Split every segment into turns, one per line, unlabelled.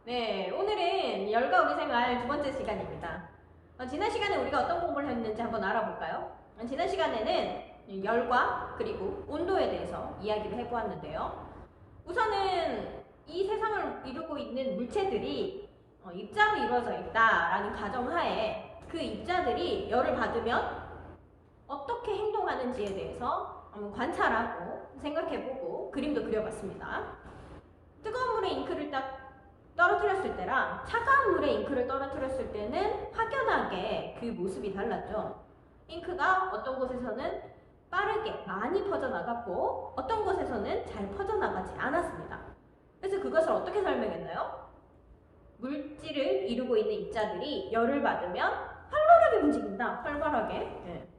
네, 오늘은 열과 우리 생활 두 번째 시간입니다. 지난 시간에 우리가 어떤 공부를 했는지 한번 알아볼까요? 지난 시간에는 열과 그리고 온도에 대해서 이야기를 해보았는데요. 우선은 이 세상을 이루고 있는 물체들이 입자로 이루어져 있다라는 가정하에 그 입자들이 열을 받으면 어떻게 행동하는지에 대해서 한번 관찰하고 생각해보고 그림도 그려봤습니다. 뜨거운 물에 잉크를 딱 떨어뜨렸을 때랑 차가운 물에 잉크를 떨어뜨렸을 때는 확연하게 그 모습이 달랐죠. 잉크가 어떤 곳에서는 빠르게 많이 퍼져나갔고 어떤 곳에서는 잘 퍼져나가지 않았습니다. 그래서 그것을 어떻게 설명했나요? 물질을 이루고 있는 입자들이 열을 받으면 활발하게 움직인다. 활발하게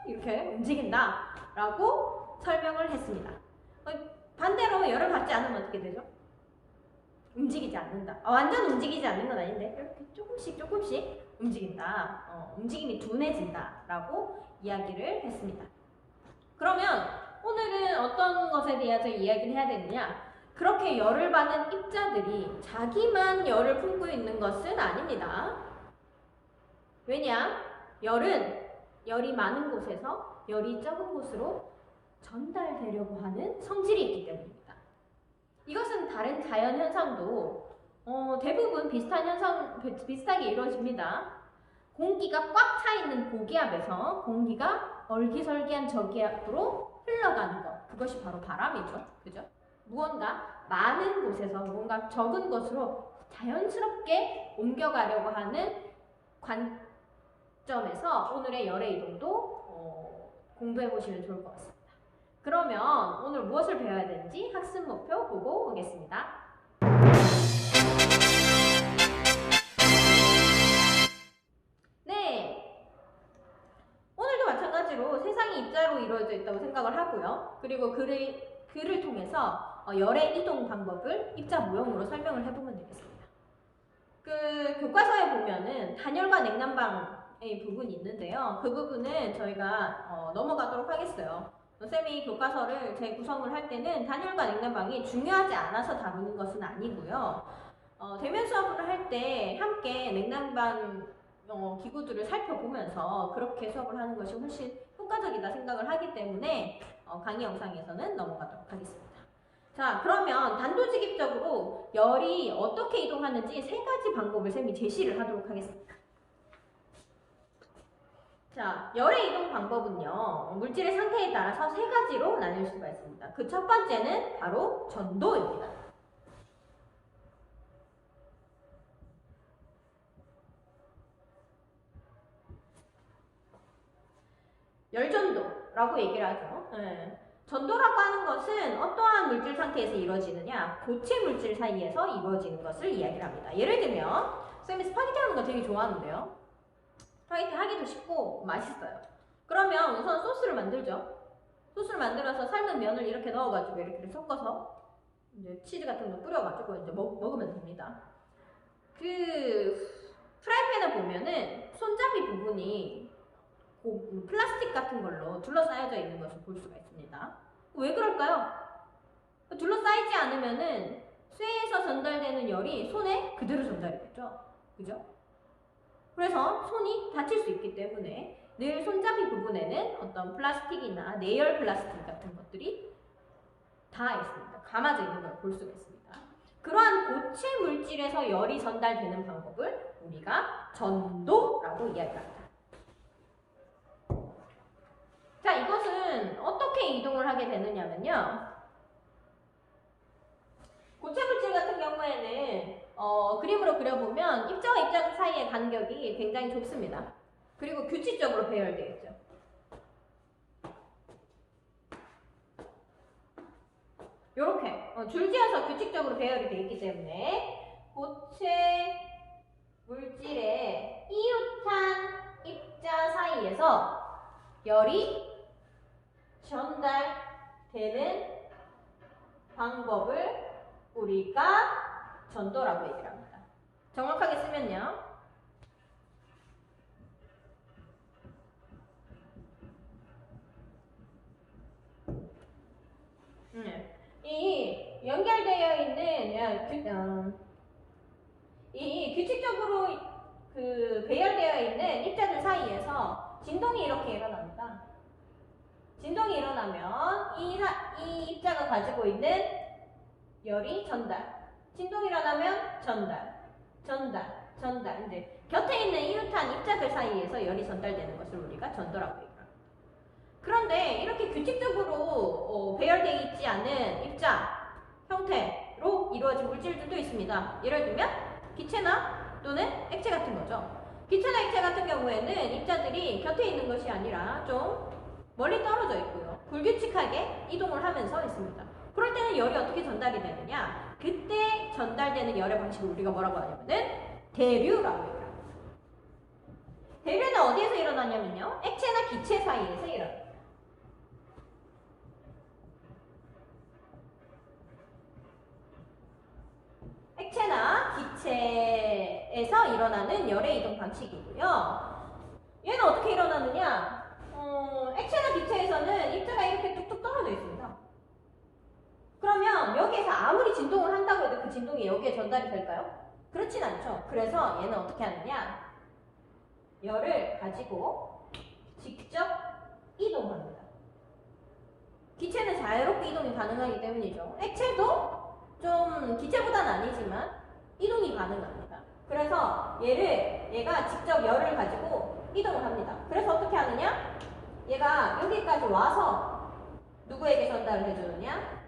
이렇게 움직인다 라고 설명을 했습니다. 반대로 열을 받지 않으면 어떻게 되죠? 움직이지 않는다. 완전 움직이지 않는 건 아닌데 이렇게 조금씩 움직인다. 움직임이 둔해진다 라고 이야기를 했습니다. 그러면 오늘은 어떤 것에 대해서 이야기를 해야 되느냐? 그렇게 열을 받은 입자들이 자기만 열을 품고 있는 것은 아닙니다. 왜냐? 열이 많은 곳에서 열이 적은 곳으로 전달되려고 하는 성질이 있기 때문입니다. 이것은 다른 자연 현상도 대부분 비슷하게 이루어집니다. 공기가 꽉 차 있는 고기압에서 공기가 얼기설기한 저기압으로 흘러가는 것, 그것이 바로 바람이죠. 그죠? 무언가 많은 곳에서 무언가 적은 곳으로 자연스럽게 옮겨가려고 하는 관점에서 오늘의 열의 이동도 공부해 보시면 좋을 것 같습니다. 그러면 오늘 무엇을 배워야 되는지 학습 목표 보고 오겠습니다. 네, 오늘도 마찬가지로 세상이 입자로 이루어져 있다고 생각을 하고요. 그리고 글을 통해서 열의 이동 방법을 입자 모형으로 설명을 해보면 되겠습니다. 그 교과서에 보면은 단열과 냉난방의 부분이 있는데요. 그 부분은 저희가 넘어가도록 하겠어요. 쌤이 교과서를 재구성을 할 때는 단열과 냉난방이 중요하지 않아서 다루는 것은 아니고요. 대면 수업을 할 때 함께 냉난방 기구들을 살펴보면서 그렇게 수업을 하는 것이 훨씬 효과적이다 생각을 하기 때문에 강의 영상에서는 넘어가도록 하겠습니다. 자, 그러면 단도직입적으로 열이 어떻게 이동하는지 세 가지 방법을 쌤이 제시를 하도록 하겠습니다. 자, 열의 이동 방법은요, 물질의 상태에 따라서 세 가지로 나눌 수가 있습니다. 그 첫 번째는 바로 전도입니다. 열전도라고 얘기를 하죠. 전도라고 하는 것은 어떠한 물질 상태에서 이루어지느냐, 고체 물질 사이에서 이루어지는 것을 이야기를 합니다. 예를 들면 쌤이 스파게티 하는 거 되게 좋아하는데요. 스파게티 하기도 쉽고 맛있어요. 그러면 우선 소스를 만들죠. 소스를 만들어서 삶은 면을 이렇게 넣어가지고 이렇게 섞어서 이제 치즈 같은 거 뿌려가지고 이제 먹으면 됩니다. 그 프라이팬을 보면은 손잡이 부분이 플라스틱 같은 걸로 둘러싸여져 있는 것을 볼 수가 있습니다. 왜 그럴까요? 둘러싸이지 않으면은 쇠에서 전달되는 열이 손에 그대로 전달이 되죠. 그죠? 그래서 손이 다칠 수 있기 때문에 늘 손잡이 부분에는 어떤 플라스틱이나 내열 플라스틱 같은 것들이 다 있습니다. 감아져 있는 걸 볼 수가 있습니다. 그러한 고체 물질에서 열이 전달되는 방법을 우리가 전도라고 이야기합니다. 자, 이것은 어떻게 이동을 하게 되느냐면요. 고체 물질 같은 경우에는 그림으로 그려보면 입자와 입자 사이의 간격이 굉장히 좁습니다. 그리고 규칙적으로 배열되어 있죠. 이렇게 줄지어서 규칙적으로 배열이 되어 있기 때문에 고체 물질의 이웃한 입자 사이에서 열이 전달되는 방법을 우리가 전도라고 얘기를 합니다. 정확하게 쓰면요. 이 연결되어 있는 이 규칙적으로 그 배열되어 있는 입자들 사이에서 진동이 이렇게 일어납니다. 진동이 일어나면 이 입자가 가지고 있는 열이 전달. 진동이 일어나면 전달. 이제 곁에 있는 이웃한 입자들 사이에서 열이 전달되는 것을 우리가 전도라고 얘기합니다. 그런데 이렇게 규칙적으로 배열되어 있지 않은 입자 형태로 이루어진 물질들도 있습니다. 예를 들면 기체나 또는 액체 같은 거죠. 기체나 액체 같은 경우에는 입자들이 곁에 있는 것이 아니라 좀 멀리 떨어져 있고요. 불규칙하게 이동을 하면서 있습니다. 그럴 때는 열이 어떻게 전달이 되느냐? 그때 전달되는 열의 방식을 우리가 뭐라고 하냐면은 대류라고 해요. 대류는 어디에서 일어나냐면요. 액체나 기체 사이에서 일어납니다. 액체나 기체에서 일어나는 열의 이동 방식이고요. 얘는 어떻게 일어나느냐? 액체나 기체에서는 입자가 이렇게 뚝뚝 떨어져 있습니다. 그러면 여기에서 아무리 진동을 한다고 해도 그 진동이 여기에 전달이 될까요? 그렇진 않죠. 그래서 얘는 어떻게 하느냐? 열을 가지고 직접 이동합니다. 기체는 자유롭게 이동이 가능하기 때문이죠. 액체도 좀 기체보다는 아니지만 이동이 가능합니다. 그래서 얘가 직접 열을 가지고 이동을 합니다. 그래서 어떻게 하느냐? 얘가 여기까지 와서 누구에게 전달을 해주느냐?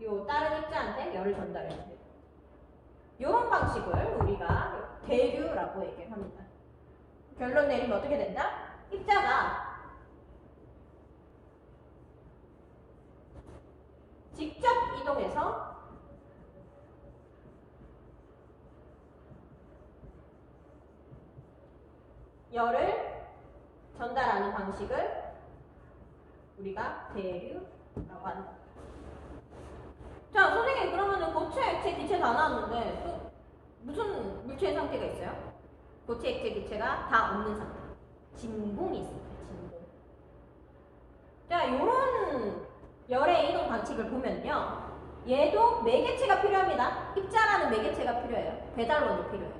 요 다른 입자한테 열을 전달해줘요. 이런 방식을 우리가 대류라고 얘기를 합니다. 결론 내리면 어떻게 된다? 입자가 직접 이동해서 열을 전달하는 방식을 우리가 대류라고 한다. 자, 선생님, 그러면은 고체, 액체, 기체 다 나왔는데 또 무슨 물체의 상태가 있어요? 고체, 액체, 기체가 다 없는 상태. 진공이 있습니다. 진공. 자, 요런 열의 이동 방식을 보면요. 얘도 매개체가 필요합니다. 입자라는 매개체가 필요해요. 배달원이 필요해요.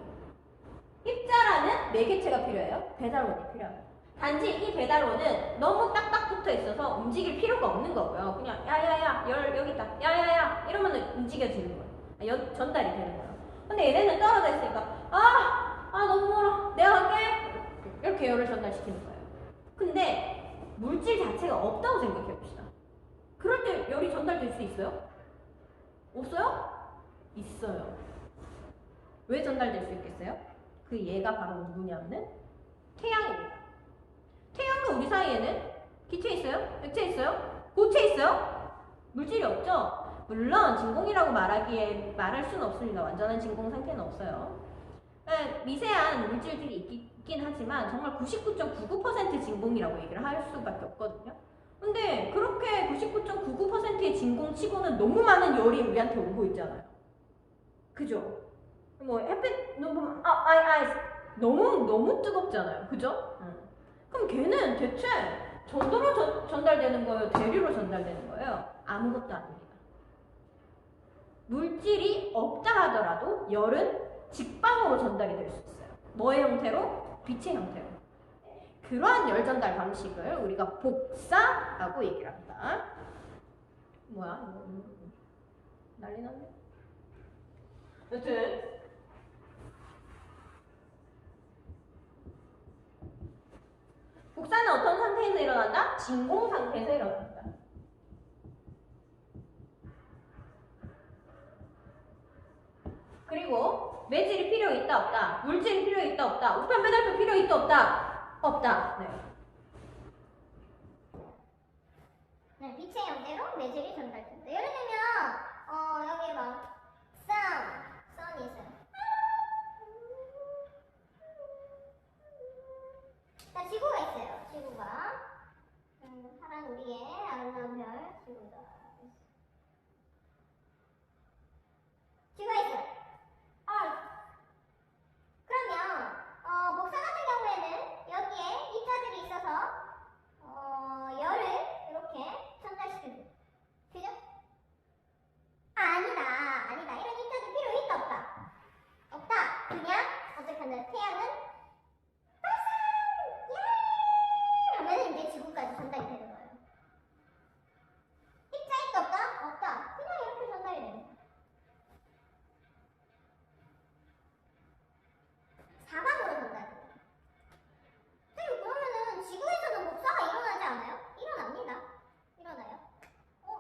입자라는 매개체가 필요해요. 배달원이 필요합니다. 단지 이 배달원은 너무 딱딱 붙어 있어서 움직일 필요가 없는 거고요. 그냥 야야야 열 여기 있다. 야야야 이러면 움직여지는 거예요. 전달이 되는 거예요. 근데 얘네는 떨어져 있으니까 너무 멀어. 내가 갈게. 이렇게 열을 전달시키는 거예요. 근데 물질 자체가 없다고 생각해 봅시다. 그럴 때 열이 전달될 수 있어요? 없어요? 있어요. 왜 전달될 수 있겠어요? 그 얘가 바로 누구냐면은 태양입니다. 태양과 우리 사이에는 기체 있어요? 액체 있어요? 고체 있어요? 물질이 없죠? 물론 진공이라고 말할 수는 없습니다. 완전한 진공 상태는 없어요. 미세한 물질들이 있긴 하지만 정말 99.99% 진공이라고 얘기를 할 수밖에 없거든요. 근데 그렇게 99.99%의 진공 치고는 너무 많은 열이 우리한테 오고 있잖아요. 그죠? 뭐 햇빛 너무 뜨겁잖아요. 그죠? 그럼 걔는 대체 전도로 전달되는 거예요? 대류로 전달되는 거예요? 아무것도 아닙니다. 물질이 없다 하더라도 열은 직방으로 전달이 될 수 있어요. 뭐의 형태로? 빛의 형태로. 그러한 열 전달 방식을 우리가 복사라고 얘기를 합니다. 뭐야? 난리 났네. 여튼 복사는 어떤 상태에서 일어난다? 진공 상태에서 일어난다. 그리고 매질이 필요 있다 없다. 물질이 필요 있다 없다. 우편 배달표 필요 있다 없다. 없다.
네, 빛의 형태로 매질이 전달된다. 예를 들면 여기 막 선이 있어요. 자, 지구가 있어요. 지구가 파란 우리의 아름다운 별 지구가 있어요. 그러면 복사 같은 경우에는 여기에 입자들이 있어서 열을 이렇게 전달시켜줘요. 그냥 어떻게 하면 태양은 발산! 예! 하면 이제 지구까지 전달이 되는 거예요. 입자에 없다? 없다. 그냥 이렇게 전달이 되는 거예요. 사방으로 전달돼요. 선생님, 그러면은 지구에서는 복사가 일어나지 않아요? 일어납니다. 일어나요.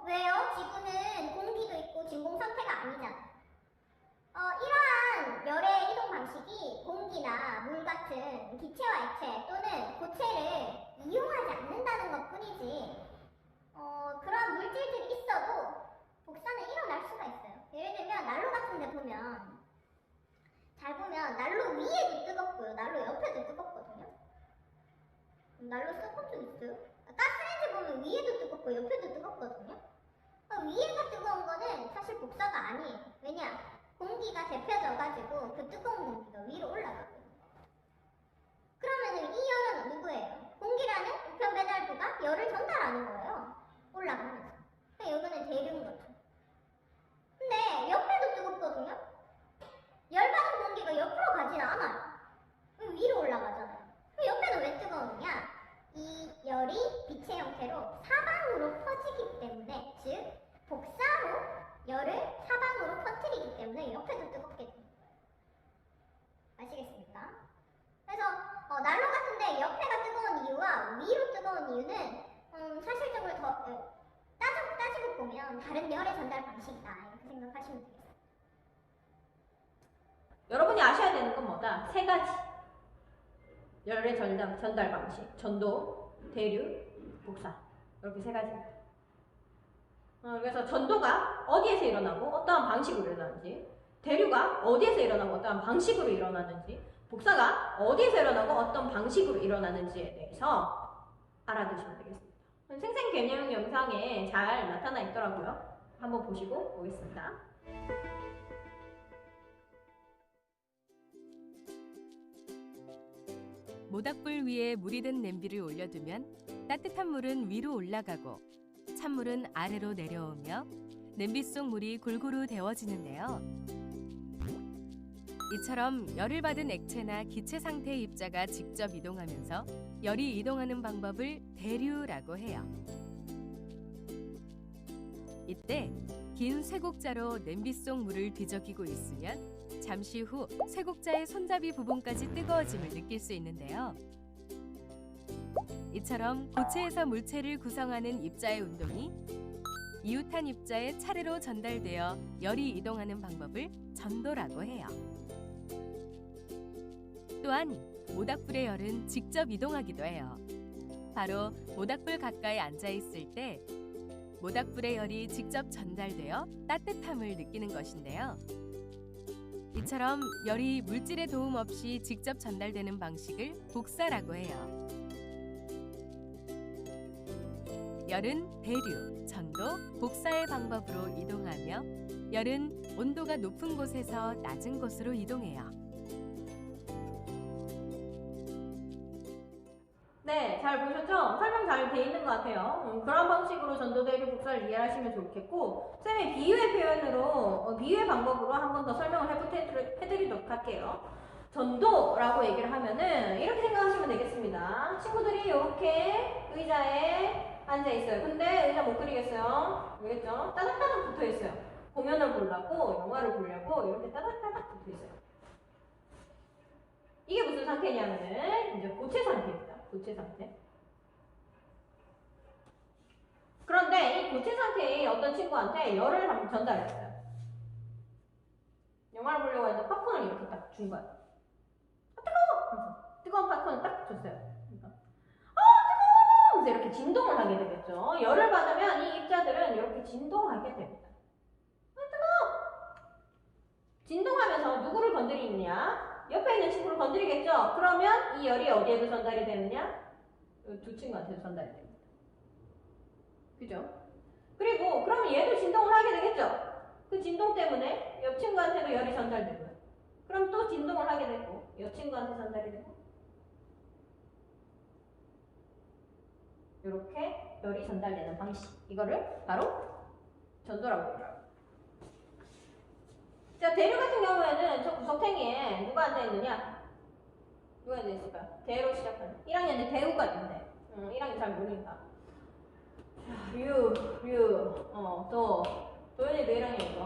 왜요? 지구는 공기도 있고 진공 상태가 아니잖아요. 이러한 열의 이동 방식이 공기나 물 같은 기체와 액체 또는 고체를 이용하지 않는다는 것 뿐이지, 그런 물질들이 있어도 복사는 일어날 수가 있어요. 예를 들면 난로 같은 데 보면, 잘 보면 난로 위에도 뜨겁고요, 난로 옆에도 뜨겁거든요. 난로 써본 적 있어요? 가스레인지 보면 위에도 뜨겁고 옆에도 뜨겁거든요. 위에가 뜨거운 거는 사실 복사가 아니에요. 왜냐? 공기가 데펴져가지고 그 뜨거운 공기가 위로 올라가거든요. 그러면은 이 열은 누구예요? 공기라는 우편 배달부가 열을 전달하는 거예요. 올라가면서. 여기는 대류인 거죠. 근데 옆에도 뜨겁거든요? 열받은 공기가 옆으로 가진 않아요. 위로 올라가잖아요. 그럼 옆에는 왜 뜨거우냐? 이 열이 빛의 형태로 사방으로 퍼지기 때문에, 즉 복사로 열을 사방으로 퍼뜨리기 때문에 옆에도 뜨겁게 됩니다. 아시겠습니까? 그래서 난로 같은데 옆에가 뜨거운 이유와 위로 뜨거운 이유는 사실적으로 더 따지고 보면 다른 열의 전달 방식이다, 이렇게 생각하시면 되겠습니다.
여러분이 아셔야 되는 건 뭐다? 세 가지. 열의 전달 방식. 전도, 대류, 복사. 이렇게 세 가지입니다. 그래서 전도가 어디에서 일어나고 어떠한 방식으로 일어나는지, 대류가 어디에서 일어나고 어떠한 방식으로 일어나는지, 복사가 어디에서 일어나고 어떤 방식으로 일어나는지에 대해서 알아두시면 되겠습니다. 생생 개념 영상에 잘 나타나 있더라고요. 한번 보시고 오겠습니다.
모닥불 위에 물이 든 냄비를 올려두면 따뜻한 물은 위로 올라가고 찬물은 아래로 내려오며 냄비 속 물이 골고루 데워지는데요. 이처럼 열을 받은 액체나 기체 상태의 입자가 직접 이동하면서 열이 이동하는 방법을 대류라고 해요. 이때 긴 쇠곡자로 냄비 속 물을 뒤적이고 있으면 잠시 후 쇠곡자의 손잡이 부분까지 뜨거워짐을 느낄 수 있는데요. 이처럼 고체에서 물체를 구성하는 입자의 운동이 이웃한 입자에 차례로 전달되어 열이 이동하는 방법을 전도라고 해요. 또한 모닥불의 열은 직접 이동하기도 해요. 바로 모닥불 가까이 앉아 있을 때 모닥불의 열이 직접 전달되어 따뜻함을 느끼는 것인데요. 이처럼 열이 물질의 도움 없이 직접 전달되는 방식을 복사라고 해요. 열은 대류, 전도, 복사의 방법으로 이동하며 열은 온도가 높은 곳에서 낮은 곳으로 이동해요.
네, 잘 보셨죠? 설명 잘 돼 있는 것 같아요. 그런 방식으로 전도, 대류, 복사를 이해하시면 좋겠고, 쌤이 비유의 표현으로, 비유의 방법으로 한 번 더 설명을 해드리도록 할게요. 전도라고 얘기를 하면은 이렇게 생각하시면 되겠습니다. 친구들이 이렇게 의자에 앉아 있어요. 근데 의자 못 그리겠어요. 알겠죠? 따닥따닥 붙어 있어요. 공연을 보려고, 영화를 보려고 이렇게 따닥따닥 붙어 있어요. 이게 무슨 상태냐면은 이제 고체 상태입니다. 고체 상태. 그런데 이 고체 상태의 어떤 친구한테 열을 한번 전달했어요. 영화를 보려고 해서 팝콘을 이렇게 딱 준 거야. 뜨거워! 그래서 뜨거운 팝콘을 딱 줬어요. 그러니까 뜨거워! 그래서 이렇게 진동을 하게 되겠죠. 열을 받으면 이 입자들은 이렇게 진동하게 됩니다. 뜨거워! 진동하면서 누구를 건드리느냐? 옆에 있는 친구를 건드리겠죠? 그러면 이 열이 어디에도 전달이 되느냐? 두 친구한테도 전달이 됩니다. 그죠? 그리고 그러면 얘도 진동을 하게 되겠죠? 그 진동 때문에 옆 친구한테도 열이 전달되고요. 그럼 또 진동을 하게 되고 옆 친구한테 전달이 되고 이렇게 열이 전달되는 방식, 이거를 바로 전도라고 해요. 자, 대류 같은 경우에는 저 구석탱이에 누가 앉아있느냐? 누가 앉아있을까? 대로 시작하는 1학년에 대우가 있는데 1학년 잘 모르니까 또 도현이도 1학년이고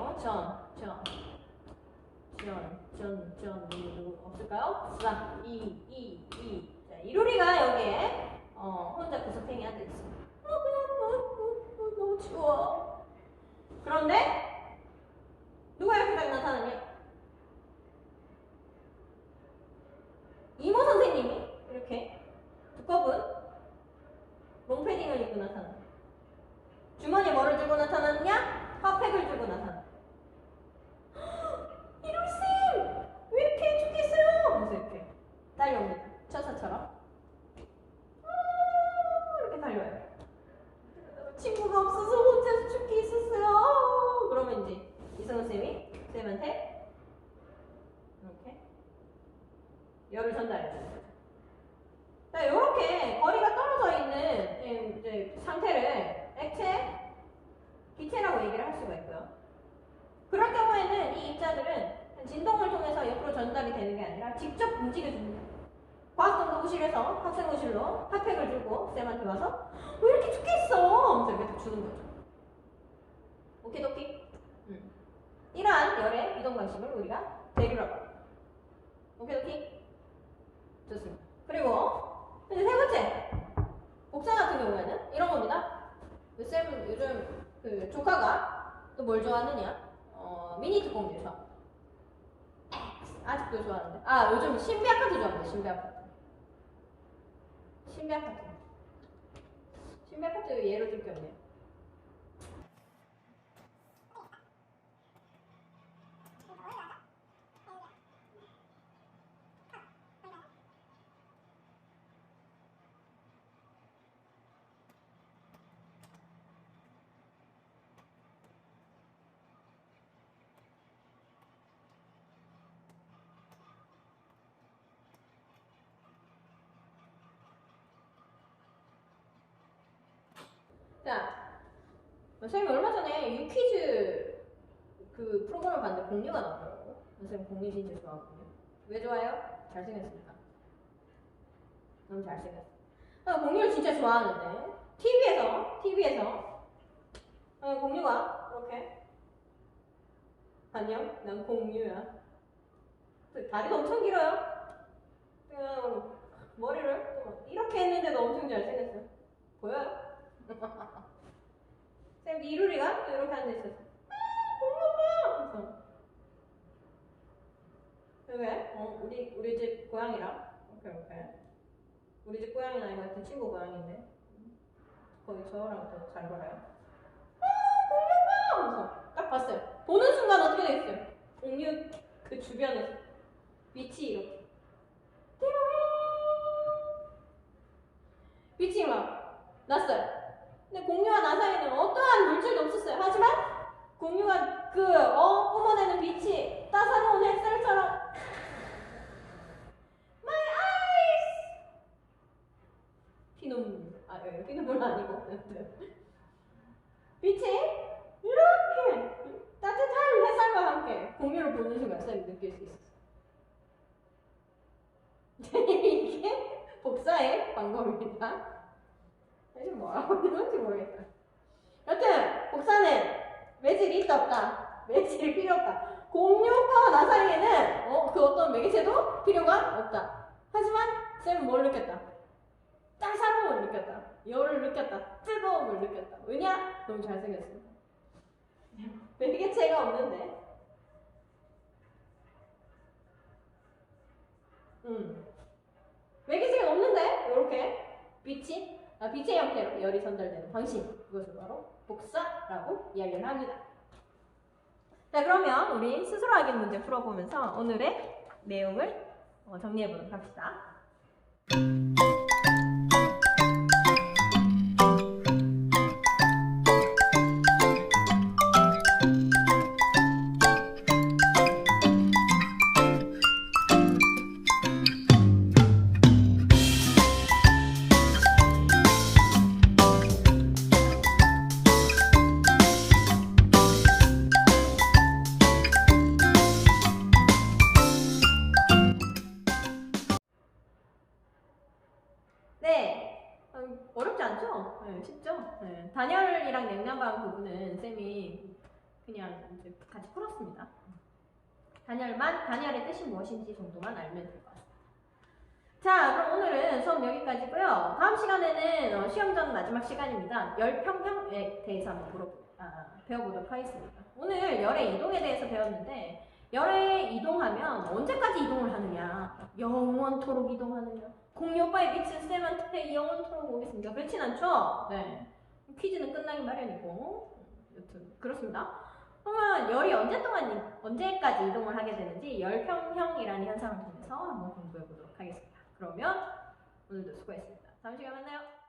누구 없을까요? 자, 자, 이루리가 여기에 혼자 구석탱이 앉아있어. 너무 추워. 그런데 누가 이렇게 딱 나타나냐? 이모 선생님이 이렇게 두꺼운 롱패딩을 입고 나타나. 주머니에 뭐를 들고 나타났냐? 핫팩을 들고 나타나. 이루리쌤! 왜 이렇게 죽겠어요? 그래서 이렇게 달려옵니다. 천사처럼. 이렇게 달려요. 친구가 없어서 혼자서 죽게 있었어요. 그러면 이제 이성훈 쌤이 쌤한테 이렇게 열을 전달해줘요. 자, 이렇게 거리가 떨어져 있는 이제 상태를 액체, 기체라고 얘기를 할 수가 있고요. 그럴 경우에는 이 입자들은 진동을 통해서 옆으로 전달이 되는 게 아니라 직접 움직여줍니다. 과학연구실에서 학생호실로 핫팩을 들고 쌤한테 와서 왜 이렇게 죽겠어? 하면서 이렇게 딱 주는 거죠. 오케이도키? 이러한 열의 이동 방식을 우리가 대류라고 합니다. 오케이도키? 좋습니다. 그리고 이제 세 번째 복사 같은 경우에는 이런 겁니다. 쌤 요즘 그 조카가 또 뭘 좋아하느냐? 미니트 공주 좋아. 아직도 좋아하는데. 요즘 신비 아파트 좋아합니다. 신비 아파트. 신비 아파트. 신비 아파트 예로 들 게 없네요. 자, 선생님이 얼마 전에 유퀴즈 그 프로그램을 봤는데 공유가 나오더라고요. 선생님 공유 진짜 좋아하거든요. 왜 좋아요? 잘생겼으니까. 너무 잘생겼어. 공유를 진짜 좋아하는데 TV에서 공유가 이렇게 안녕, 난 공유야. 다리가 엄청 길어요. 머리를 이렇게 했는데도 엄청 잘생겼어요. 보여요? 쌤 이루리가 또 이렇게 앉아있었어. 공룡아! 왜? 우리 집 고양이랑 오케이. 우리 집 고양이는 아니고 하여튼 친구 고양이인데 거기 저랑 또 잘 놀아요. 공룡아! 하면서 딱 봤어요. 보는 순간 어떻게 되겠어요? 공룡 그 주변에서 빛이 이렇게 빛이 막 났어요. 근데 공유와 나 사이에는 어떠한 물질도 없었어요. 하지만 공유가 뿜어내는 빛이 따사로운 햇살처럼 My eyes! 피눈물 아니고 빛이 이렇게 따뜻한 햇살과 함께 공유를 보는 순간 쌤이 느낄 수 있었어요. 이게 복사의 방법입니다. 이게 뭐라고 하는 건지 모르겠다. 여튼 복사는 매질이 있다 없다. 매질이 필요 없다. 공유와 나 사이에는 그 어떤 매개체도 필요가 없다. 하지만 쌤은 뭘 느꼈다? 따사로움을 느꼈다. 열을 느꼈다. 뜨거움을 느꼈다. 왜냐? 너무 잘생겼습니다. 매개체가 없는데 매개체가 없는데 이렇게 빛의 형태로 열이 전달되는 방식, 그것을 바로 복사라고 이야기를 합니다. 자, 그러면 우리 스스로 하기 문제 풀어보면서 오늘의 내용을 정리해보도록 합시다. 네, 단열이랑 냉난방 부분은 쌤이 그냥 이제 같이 풀었습니다. 단열의 뜻이 무엇인지 정도만 알면 될 것 같습니다. 자, 그럼 오늘은 수업 여기까지고요. 다음 시간에는 시험 전 마지막 시간입니다. 열평형에 대해서 한번 배워보도록 하겠습니다. 오늘 열의 이동에 대해서 배웠는데 열에 이동하면 언제까지 이동을 하느냐? 영원토록 이동하느냐? 공유오빠의 빛은 쌤한테 영원토록 오겠습니다. 그렇진 않죠? 네. 퀴즈는 끝나기 마련이고 여튼 그렇습니다. 그러면 열이 언제까지 이동을 하게 되는지 열평형이라는 현상을 통해서 한번 공부해 보도록 하겠습니다. 그러면 오늘도 수고했습니다. 다음 시간에 만나요.